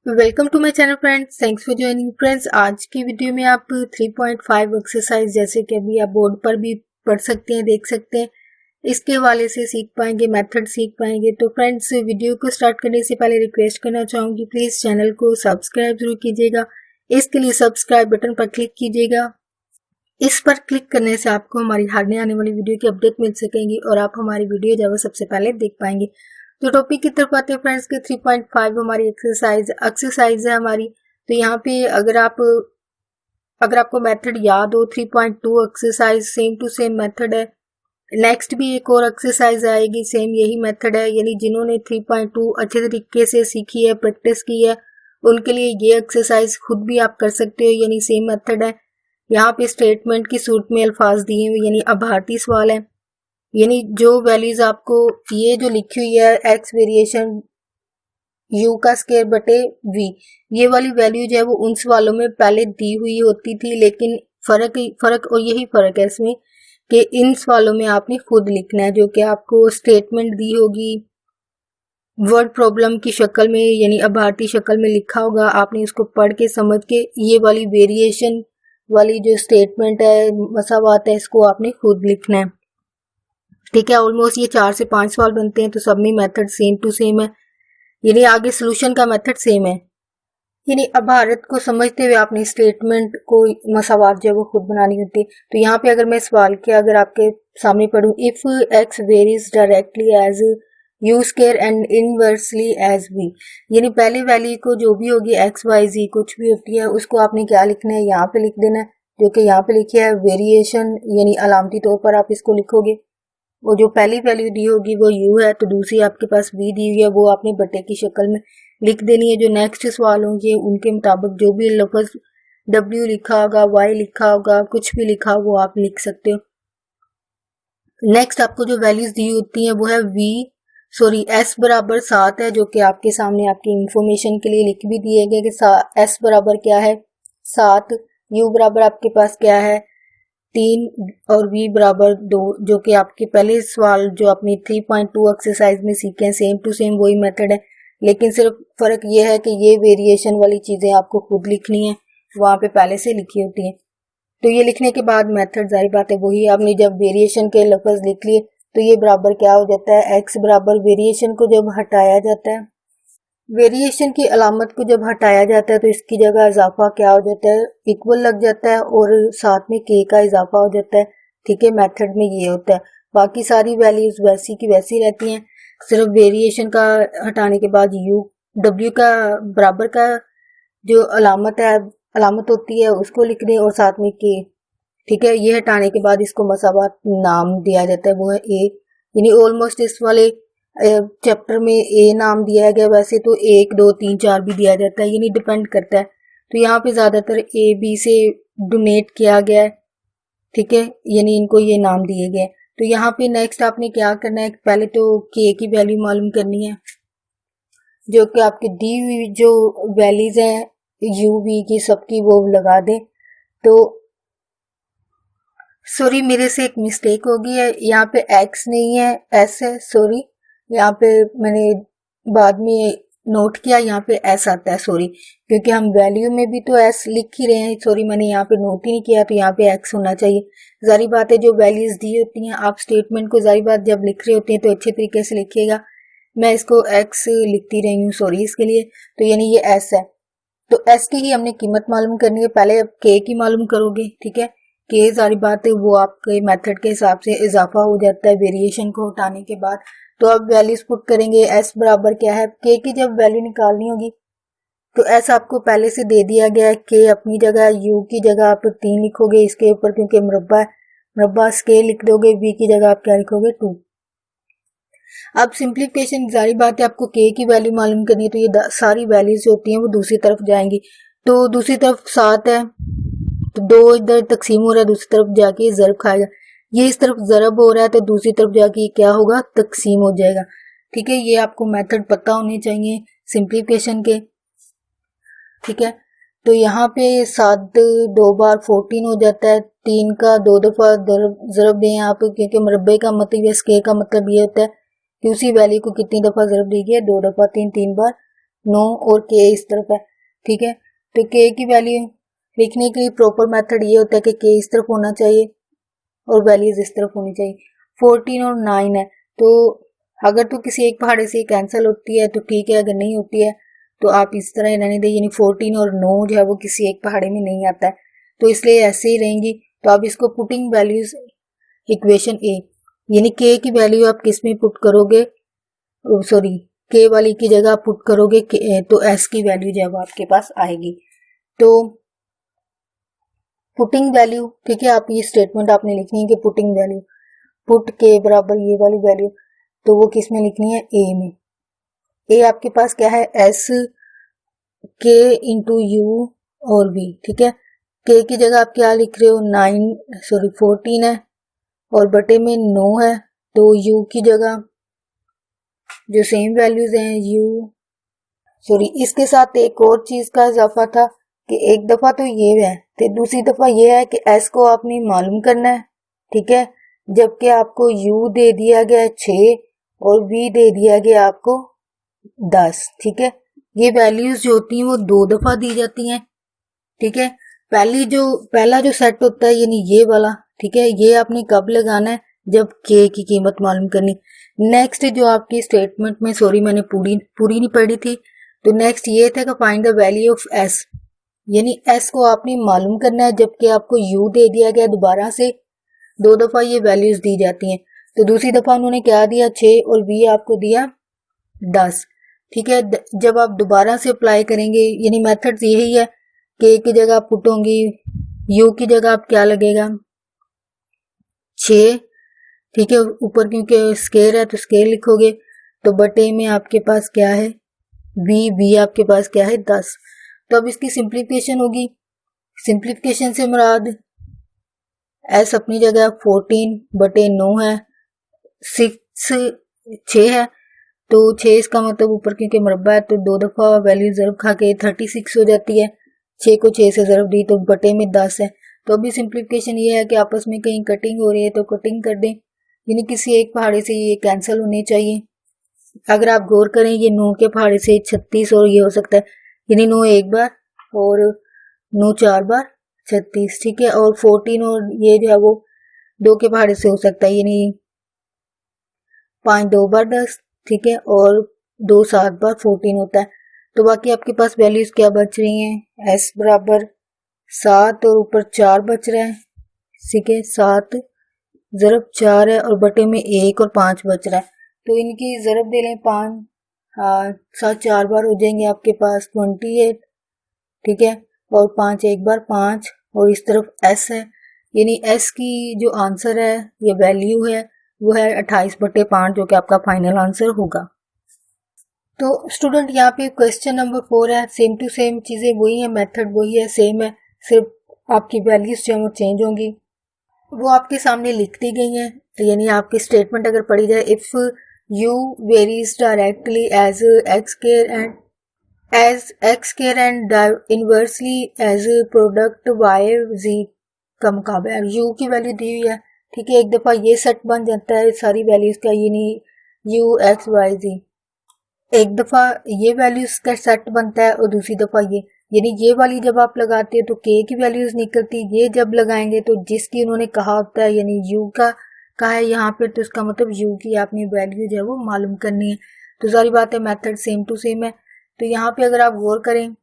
Welcome to my channel friends, thanks for joining friends. आज की video में आप 3.5 एक्सरसाइज जैसे कि अभी आप बोर्ड पर भी पढ़ सकते हैं, देख सकते हैं, इसके हवाले से सीख पाएंगे, मेथड सीख पाएंगे। तो फ्रेंड्स, वीडियो को स्टार्ट करने से पहले रिक्वेस्ट करना चाहूंगी, प्लीज चैनल को सब्सक्राइब जरूर कीजिएगा। इसके लिए सब्सक्राइब बटन पर क्लिक कीजिएगा। इस पर क्लिक करने से आपको हमारी हारने आने वाली वीडियो की अपडेट मिल सकेंगी और आप हमारी वीडियो जब सबसे पहले देख पाएंगे। तो टॉपिक की तरफ आते हैं फ्रेंड्स के 3.5 हमारी एक्सरसाइज है हमारी। तो यहाँ पे अगर आपको मेथड याद हो, 3.2 exercise same to same method है। नेक्स्ट भी एक और एक्सरसाइज आएगी, सेम यही मेथड है। यानी जिन्होंने 3.2 अच्छे तरीके से सीखी है, प्रैक्टिस की है, उनके लिए ये एक्सरसाइज खुद भी आप कर सकते हो। यानी सेम मेथड है। यहाँ पे स्टेटमेंट की सूरत में अल्फाज दिए हुए, यानी आभारती सवाल है। यानी जो वैल्यूज आपको ये जो लिखी हुई है, एक्स वेरिएशन यू का स्क्वायर बटे वी, ये वाली वैल्यू जो है वो उन सवालों में पहले दी हुई होती थी, लेकिन फर्क और यही फर्क है इसमें कि इन सवालों में आपने खुद लिखना है, जो कि आपको स्टेटमेंट दी होगी वर्ड प्रॉब्लम की शक्ल में, यानी आभारती शक्ल में लिखा होगा। आपने इसको पढ़ के समझ के ये वाली वेरिएशन वाली जो स्टेटमेंट है, मसावात है, इसको आपने खुद लिखना है। ठीक है, ऑलमोस्ट ये 4 से 5 सवाल बनते हैं, तो सब में मेथड सेम टू सेम है। यानी आगे सोल्यूशन का मेथड सेम है। यानी आभारत को समझते हुए आपने स्टेटमेंट को मसावात जो है वो खुद बनानी होती है। तो यहाँ पे अगर मैं सवाल किया, अगर आपके सामने पढ़ूं, if x varies directly as u square and inversely as v, यानी पहली वैल्यू को जो भी होगी एक्स वाई जी कुछ भी होती है, उसको आपने क्या लिखना है, यहाँ पे लिख देना है, जो कि यहाँ पे लिखा है वेरिएशन, यानी अलामती तौर पर आप इसको लिखोगे। वो जो पहली वैल्यू दी होगी वो u है, तो दूसरी आपके पास v दी हुई है, वो आपने बटे की शक्ल में लिख देनी है। जो नेक्स्ट सवाल होंगे उनके मुताबिक जो भी लफ्ज w लिखा होगा, y लिखा होगा, कुछ भी लिखा हो वो आप लिख सकते हो। नेक्स्ट आपको जो वैल्यूज दी होती हैं वो है s बराबर 7 है, जो कि आपके सामने आपकी इंफॉर्मेशन के लिए लिख भी दिए गए कि s बराबर क्या है 7, u बराबर आपके पास क्या है 3 और v बराबर 2, जो कि आपके पहले सवाल जो आपने 3.2 एक्सरसाइज में सीखे हैं, सेम टू सेम वही मेथड है, लेकिन सिर्फ फर्क ये है कि ये वेरिएशन वाली चीजें आपको खुद लिखनी है, वहां पे पहले से लिखी होती है। तो ये लिखने के बाद मेथड जाहिर बात है वही, आपने जब वेरिएशन के लफ्ज लिख लिए तो ये बराबर क्या हो जाता है, x बराबर वेरिएशन को जब हटाया जाता है, वेरिएशन की अलामत को जब हटाया जाता है तो इसकी जगह इजाफा क्या हो जाता है, इक्वल लग जाता है और साथ में k का इजाफा हो जाता है। ठीक है, मेथड में ये होता है। बाकी सारी वैल्यूज वैसी की वैसी रहती हैं, सिर्फ वेरिएशन का हटाने के बाद w का बराबर का जो अलामत होती है उसको लिख दें और साथ में k। ठीक है, ये हटाने के बाद इसको मसावात नाम दिया जाता है, वो है a। यानी ऑलमोस्ट इस वाले चैप्टर में ए नाम दिया गया, वैसे तो 1 2 3 4 भी दिया जाता है, यानी डिपेंड करता है। तो यहाँ पे ज्यादातर ए बी से डोनेट किया गया है। ठीक है, यानी इनको ये नाम दिए गए। तो यहाँ पे नेक्स्ट आपने क्या करना है, पहले तो के की वैल्यू मालूम करनी है, जो कि आपकी दी हुई जो वैल्यूज हैं यू वी की सबकी वो लगा दें। तो सॉरी, मेरे से एक मिस्टेक हो गई है, यहाँ पे एक्स नहीं है एस है, सॉरी, यहाँ पे मैंने बाद में नोट किया, यहाँ पे एस आता है, सॉरी, क्योंकि हम वैल्यू में भी तो एस लिख ही रहे हैं, सॉरी मैंने यहाँ पे नोट ही नहीं किया, तो यहाँ पे एक्स होना चाहिए। जारी बात है, जो वैल्यूज दी होती हैं आप स्टेटमेंट को जारी बात जब लिख रहे होते हैं तो अच्छे तरीके से लिखिएगा। मैं इसको एक्स लिखती रही हूँ, सॉरी इसके लिए। तो यानी ये एस है, तो एस की ही हमने कीमत मालूम करनी है। पहले अब के की मालूम करोगे, ठीक है, के सारी बात है वो आपके मेथड के हिसाब से इजाफा हो जाता है वेरिएशन को हटाने के बाद। तो अब वैल्यूज पुट करेंगे, एस बराबर क्या है, के की जब वैल्यू निकालनी होगी तो एस आपको पहले से दे दिया गया है, के अपनी जगह, यू की जगह आप 3 लिखोगे इसके ऊपर क्योंकि मुरब्बा है, मुरब्बा स्केल लिख दोगे, वी की जगह आप क्या लिखोगे 2। अब सिंप्लीफिकेशन, जारी बात है आपको के की वैल्यू मालूम करनी है, तो ये सारी वैल्यूज जो होती हैं वो दूसरी तरफ जाएंगी। तो दूसरी तरफ 7 है, तो 2 इधर तकसीम हो रहा है, दूसरी तरफ जाके ज़रब खाएगा, ये इस तरफ ज़रब हो रहा है तो दूसरी तरफ जाके क्या होगा, तकसीम हो जाएगा। ठीक है, ये आपको मेथड पता होने चाहिए सिंप्लीफिकेशन के। ठीक है, तो यहाँ पे 7 2 बार 14 हो जाता है, 3 का 2 दफा ज़रब दें आप, क्योंकि मुरब्बे का मतलब स्क्वायर का मतलब ये होता है कि उसी वैल्यू को कितनी दफा ज़रब दी गई है, 2 दफा 3 बार 9 और k इस तरफ है, ठीक है। तो k की वैल्यू लिखने के लिए प्रॉपर मेथड ये होता है कि k इस तरफ होना चाहिए और वैल्यूज इस तरफ होनी चाहिए। 14 और 9 है, तो अगर तो किसी एक पहाड़े से कैंसिल होती है तो ठीक है, अगर नहीं होती है तो आप इस तरह ही रहने दें, यानी 14 और 9 जो है वो किसी एक पहाड़े में नहीं आता है, तो इसलिए ऐसे ही रहेंगी। तो आप इसको पुटिंग वैल्यूज इक्वेशन ए, यानी k की वैल्यू आप किस में पुट करोगे, सॉरी k वाली की जगह आप पुट करोगे तो s की वैल्यू जो है वो आपके पास आएगी। तो पुटिंग वैल्यू, ठीक है, आप ये स्टेटमेंट आपने लिखनी है कि पुटिंग वैल्यू, पुट k बराबर ये वाली वैल्यू, तो वो किस में लिखनी है, a में। a आपके पास क्या है, s k इंटू यू और b, ठीक है। k की जगह आप क्या लिख रहे हो, 14 है और बटे में 9 है, तो u की जगह जो सेम वैल्यूज हैं इसके साथ एक और चीज का इजाफा था कि एक दफा तो ये है, तो दूसरी दफा ये है कि s को आपने मालूम करना है, ठीक है, जबकि आपको u दे दिया गया 6 और v दे दिया गया आपको 10, ठीक है। ये वैल्यूज जो होती हैं वो 2 दफा दी जाती हैं, ठीक है। पहला जो सेट होता है यानी ये वाला, ठीक है, ये आपने कब लगाना है, जब k की कीमत मालूम करनी। नेक्स्ट जो आपकी स्टेटमेंट में, सॉरी मैंने पूरी नहीं पढ़ी थी, तो नेक्स्ट ये था कि find the value of s, यानी s को आपने मालूम करना है, जबकि आपको u दे दिया गया दोबारा से, 2 दफा ये वैल्यूज दी जाती हैं। तो दूसरी दफा उन्होंने क्या दिया, 6 और v आपको दिया 10, ठीक है। जब आप दोबारा से अप्लाई करेंगे, यानी मेथड यही है, k की जगह आप पुट होंगी, u की जगह आप क्या लगेगा 6, ठीक है, ऊपर क्योंकि स्केयर है तो स्केयर लिखोगे, तो बटे में आपके पास क्या है v आपके पास क्या है 10। तो अब इसकी सिंप्लीफिकेशन होगी, सिंप्लीफिकेशन से मुराद s अपनी जगह 14 बटे 9 है, 6 है, तो 6 इसका मतलब ऊपर क्योंकि मुरब्बा है तो 2 दफा वैल्यू ज़रब खा के 36 हो जाती है, 6 को 6 से ज़रब दी तो बटे में 10 है। तो अभी सिंप्लीफिकेशन ये है कि आपस में कहीं कटिंग हो रही है तो कटिंग कर दें, यानी किसी एक पहाड़े से ये कैंसिल होने चाहिए। अगर आप गौर करें ये 9 के पहाड़े से 36 और ये हो सकता है, यानी 9 एक बार और 9 4 बार 36, ठीक है, और 14 और ये जो है वो 2 के पहाड़े से हो सकता है, यानी 5 2 बार 10, ठीक है, और 2 7 बार 14 होता है। तो बाकी आपके पास वैल्यूज क्या बच रही हैं, s बराबर 7 और ऊपर 4 बच रहा है, ठीक है, 7 ज़रब 4 है और बटे में 1 और 5 बच रहा है, तो इनकी ज़रब दे लें 5, 7 4 बार हो जाएंगे आपके पास 28, ठीक है, और 5 एक बार 5, और इस तरफ s है, यानी s की जो आंसर है ये वैल्यू है वो है 28/5, जो कि आपका फाइनल आंसर होगा। तो स्टूडेंट यहाँ पे क्वेश्चन नंबर 4 है, सेम टू सेम चीज़ें वही है, मेथड वही है, सेम है, सिर्फ आपकी वैल्यूज जो है वो चेंज होंगी, वो आपके सामने लिख दी गई हैं। यानी आपकी स्टेटमेंट अगर पढ़ी जाए, if u varies directly as x care and inversely as product y z का मुकाबला, u की वैल्यू दी हुई है, ठीक है, एक दफा ये सेट बन जाता है सारी वैल्यूज का, यानी u x y z, एक दफा ये वैल्यूज का सेट बनता है और दूसरी दफा ये, यानी ये वाली जब आप लगाते हो तो k की वैल्यूज निकलती, ये जब लगाएंगे तो जिसकी उन्होंने कहा होता है, यानी u का कहा है यहाँ पे, तो इसका मतलब u की आपने वैल्यू जो है वो मालूम करनी है। तो सारी बात है, मेथड सेम टू सेम है। तो यहाँ पे अगर आप गौर करें,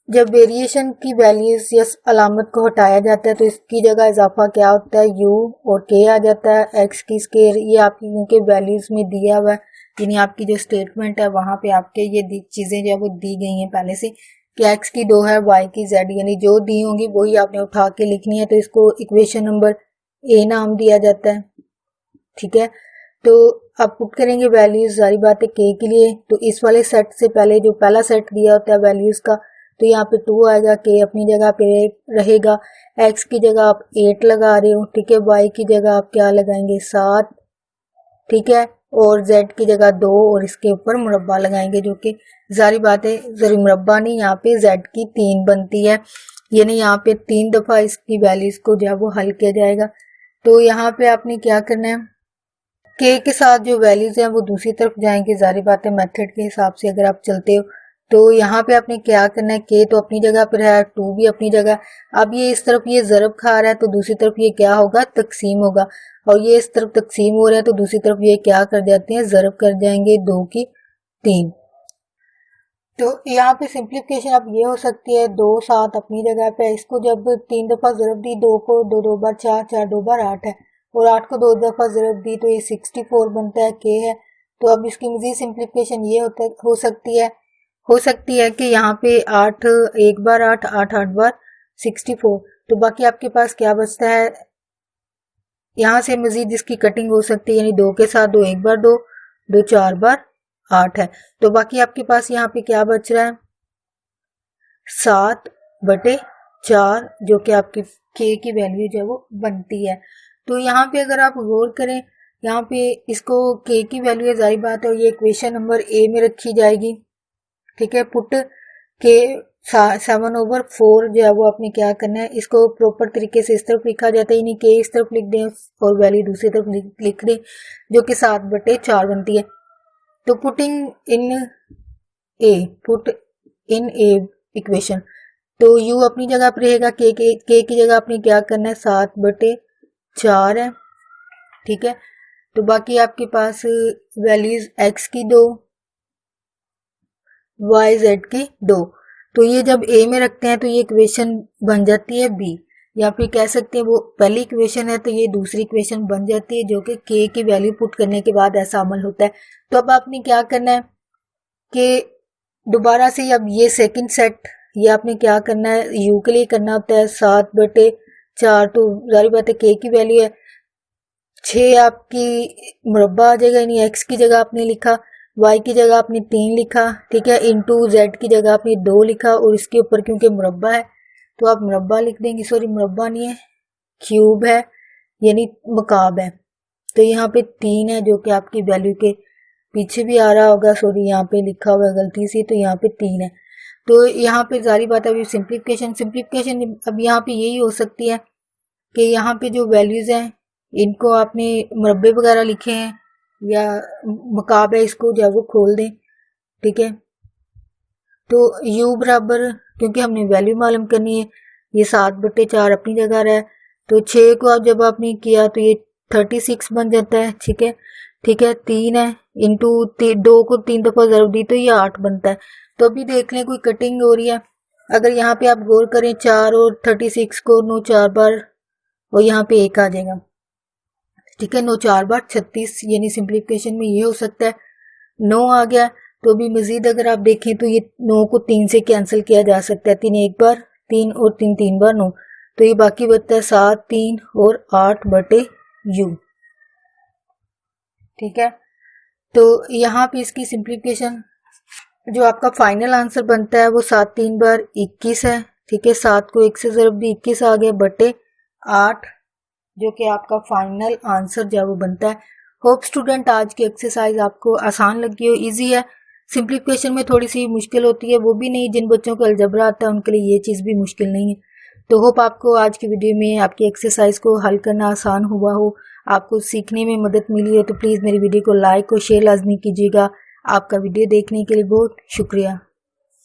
जब वेरिएशन की वैल्यूज या अलामत को हटाया जाता है तो इसकी जगह इजाफा क्या होता है, u और k आ जाता है, x की स्केयर, ये आपकी क्योंकि वैल्यूज में दिया हुआ है, यानी आपकी जो स्टेटमेंट है वहां पे आपके ये चीजें जो है वो दी गई हैं पहले से, कि x की 2 है, y की z, यानी जो दी होंगी वही आपने उठा के लिखनी है, तो इसको इक्वेशन नंबर a नाम दिया जाता है, ठीक है। तो आप पुट करेंगे वैल्यूज, सारी बात है k के लिए, तो इस वाले सेट से पहले जो पहला सेट दिया होता है वैल्यूज का, तो यहाँ पे 2 आएगा, k अपनी जगह पे रहेगा, x की जगह आप 8 लगा रहे हो, ठीक है, y की जगह आप क्या लगाएंगे 7, ठीक है, और z की जगह 2 और इसके ऊपर मुरब्बा लगाएंगे, जो कि जारी बात है, जरूर मुरब्बा नहीं, यहाँ पे z की 3 बनती है, यानी यहाँ पे 3 दफा इसकी वैल्यूज को जो है वो हल किया जाएगा। तो यहाँ पे आपने क्या करना है, k के साथ जो वैल्यूज हैं वो दूसरी तरफ जाएंगे, जारी बात है मेथड के हिसाब से अगर आप चलते हो तो यहाँ पे आपने क्या करना है, के तो अपनी जगह पर है, 2 भी अपनी जगह। अब ये इस तरफ ये ज़रब खा रहा है तो दूसरी तरफ ये क्या होगा, तकसीम होगा, और ये इस तरफ तकसीम हो रहा है तो दूसरी तरफ ये क्या कर जाते हैं, ज़रब कर जाएंगे, 2 की 3। तो यहाँ पे सिंप्लीफिकेशन अब ये हो सकती है, 2 7 अपनी जगह पे, इसको जब 3 दफ़ा ज़रब दी, 2 को 2 2 बार 4, 4 2 बार 8 है, और 8 को 2 दफ़ा ज़रब दी तो ये 64 बनता है, के है। तो अब इसकी मज़ीद सिंप्लीफिकेशन ये हो सकती है कि यहाँ पे 8 एक बार 8 8 8 बार 64। तो बाकी आपके पास क्या बचता है, यहाँ से मज़ीद जिसकी कटिंग हो सकती है, यानी 2 के साथ 2 एक बार 2 2 4 बार 8 है। तो बाकी आपके पास यहाँ पे क्या बच रहा है, 7/4, जो कि आपकी के की वैल्यू जो है वो बनती है। तो यहाँ पे अगर आप गौर करें, यहाँ पे इसको के की वैल्यू है, जारी बात है, ये इक्वेशन नंबर ए में रखी जाएगी, ठीक है। पुट के 7/4 जो है वो आपने क्या करना है, इसको प्रॉपर तरीके से इस तरफ लिखा जाता है, यानी के इस तरफ लिख दें और वैल्यू दूसरी तरफ लिख दें, जो कि 7/4 बनती है। तो पुटिंग इन ए इक्वेशन, तो यू अपनी जगह पर रहेगा, के की जगह आपने क्या करना है, 7/4 है, ठीक है। तो बाकी आपके पास वैल्यूज एक्स की 2, वाई जेड की 2। तो ये जब ए में रखते हैं तो ये इक्वेशन बन जाती है बी, या फिर कह सकते हैं वो पहली इक्वेशन है तो ये दूसरी इक्वेशन बन जाती है, जो कि के की वैल्यू पुट करने के बाद ऐसा अमल होता है। तो अब आपने क्या करना है कि दोबारा से अब ये सेकंड सेट, ये आपने क्या करना है, यू के लिए करना होता है, 7/4, तो जारी बात है के की वैल्यू है 6, आपकी मुरब्बा आ जाएगा, यानी एक्स की जगह आपने लिखा, वाई की जगह आपने 3 लिखा, ठीक है, इंटू जेड की जगह आपने 2 लिखा, और इसके ऊपर क्योंकि मुरब्बा है तो आप मुरब्बा लिख देंगे, सॉरी मुरब्बा नहीं है, क्यूब है, यानी मकाब है। तो यहाँ पे 3 है, जो कि आपकी वैल्यू के पीछे भी आ रहा होगा, सॉरी यहाँ पे लिखा हुआ है गलती से, तो यहाँ पे 3 है। तो यहाँ पे जारी बात है, अभी सिंप्लीफिकेशन अब यहाँ पे यही हो सकती है कि यहाँ पे जो वैल्यूज हैं इनको आपने मुरब्बे वगैरह लिखे हैं या मकाब है, इसको जो है वो खोल दें, ठीक है। तो u बराबर, क्योंकि हमने वैल्यू मालूम करनी है, ये 7/4 अपनी जगह रहा है, तो 6 को जब आपने किया तो ये 36 बन जाता है, ठीक है, ठीक है। 3 है, इंटू 2 को 3 दफ़ा ज़रब दी तो ये 8 बनता है। तो अभी देख लें कोई कटिंग हो रही है, अगर यहाँ पे आप गौर करें 4 और 36 को 9 4 बार, और यहाँ पे 1 आ जाएगा, ठीक है, 9 4 बार 36, यानी सिंप्लीफिकेशन में ये हो सकता है 9 आ गया। तो अभी मजीद अगर आप देखें तो ये 9 को 3 से कैंसिल किया जा सकता है, 3 एक बार 3 और 3 3 बार 9, तो ये बाकी बचता है 7 3 और 8/u, ठीक है। तो यहाँ पे इसकी सिंप्लीफिकेशन जो आपका फाइनल आंसर बनता है वो 7 3 बार 21 है, ठीक है, 7 को 1 से ज़रब दी 21 आ गया बटे 8, जो कि आपका फाइनल आंसर जो वो बनता है। होप स्टूडेंट आज की एक्सरसाइज आपको आसान लगी हो, इजी है। सिंप्लीफिकेशन में थोड़ी सी मुश्किल होती है, वो भी नहीं, जिन बच्चों को अलजबरा आता है उनके लिए ये चीज़ भी मुश्किल नहीं है। तो होप आपको आज की वीडियो में आपकी एक्सरसाइज को हल करना आसान हुआ हो, आपको सीखने में मदद मिली हो। तो प्लीज़ मेरी वीडियो को लाइक और शेयर लाजमी कीजिएगा। आपका वीडियो देखने के लिए बहुत शुक्रिया।